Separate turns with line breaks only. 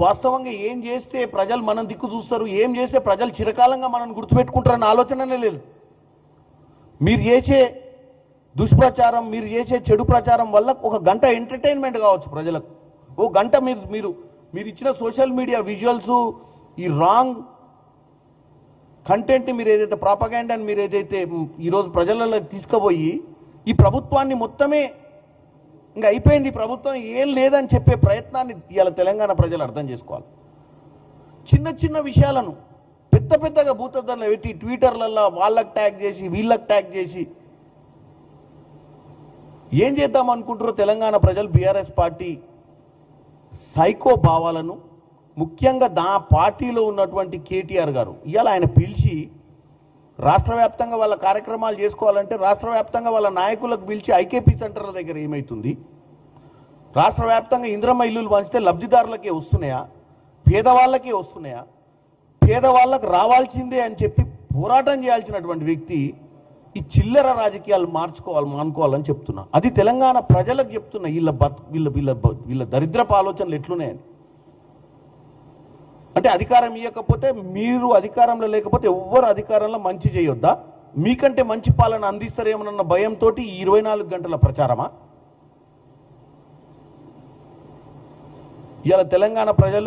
వాస్తవంగా ఏం చేస్తే ప్రజలు మనం దిక్కు చూస్తారు, ఏం చేస్తే ప్రజలు చిరకాలంగా మనం గుర్తుపెట్టుకుంటారన్న ఆలోచననే లేదు. మీరు చేసే దుష్ప్రచారం, మీరు చేసే చెడు ప్రచారం వల్ల ఒక గంట ఎంటర్టైన్మెంట్ కావచ్చు ప్రజలకు. ఓ గంట మీరు ఇచ్చిన సోషల్ మీడియా విజువల్స్, ఈ రాంగ్ కంటెంట్ని మీరు ఏదైతే ప్రాపగాండాని మీరు ఏదైతే ఈరోజు ప్రజలలోకి తీసుకుపోయి ఈ ప్రభుత్వాన్ని మొత్తమే ఇంకా అయిపోయింది, ప్రభుత్వం ఏం లేదని చెప్పే ప్రయత్నాన్ని ఇవాళ తెలంగాణ ప్రజలు అర్థం చేసుకోవాలి. చిన్న చిన్న విషయాలను పెద్దగా భూతద్దర్లు పెట్టి ట్విట్టర్లలో వాళ్ళకి ట్యాగ్ చేసి వీళ్ళకి ట్యాగ్ చేసి ఏం చేద్దాం అనుకుంటారో తెలంగాణ ప్రజలు. బీఆర్ఎస్ పార్టీ సైకో భావాలను, ముఖ్యంగా పార్టీలో ఉన్నటువంటి కేటీఆర్ గారు ఇవాళ ఆయన పిలిచి రాష్ట్ర వ్యాప్తంగా వాళ్ళ కార్యక్రమాలు చేసుకోవాలంటే రాష్ట్ర వ్యాప్తంగా వాళ్ళ నాయకులకు పిలిచి ఐకేపీ సెంటర్ల దగ్గర ఏమవుతుంది, రాష్ట్ర వ్యాప్తంగా ఇంద్రమ్మ ఇల్లులు పంచితే లబ్ధిదారులకే వస్తున్నాయా, పేదవాళ్ళకే వస్తున్నాయా, పేదవాళ్ళకు రావాల్సిందే అని చెప్పి పోరాటం చేయాల్సినటువంటి వ్యక్తి ఈ చిల్లర రాజకీయాలు మానుకోవాలని చెప్తున్నా. అది తెలంగాణ ప్రజలకు చెప్తున్నా. వీళ్ళ దరిద్రపు ఆలోచనలు ఎట్లున్నాయని. అంటే అధికారం ఇవ్వకపోతే, మీరు అధికారంలో లేకపోతే ఎవ్వరు అధికారంలో మంచి చేయొద్దా, మీకంటే మంచి పాలన అందిస్తారేమోనన్న భయంతో 24 గంటల ప్రచారమా? ఇవాళ తెలంగాణ ప్రజలు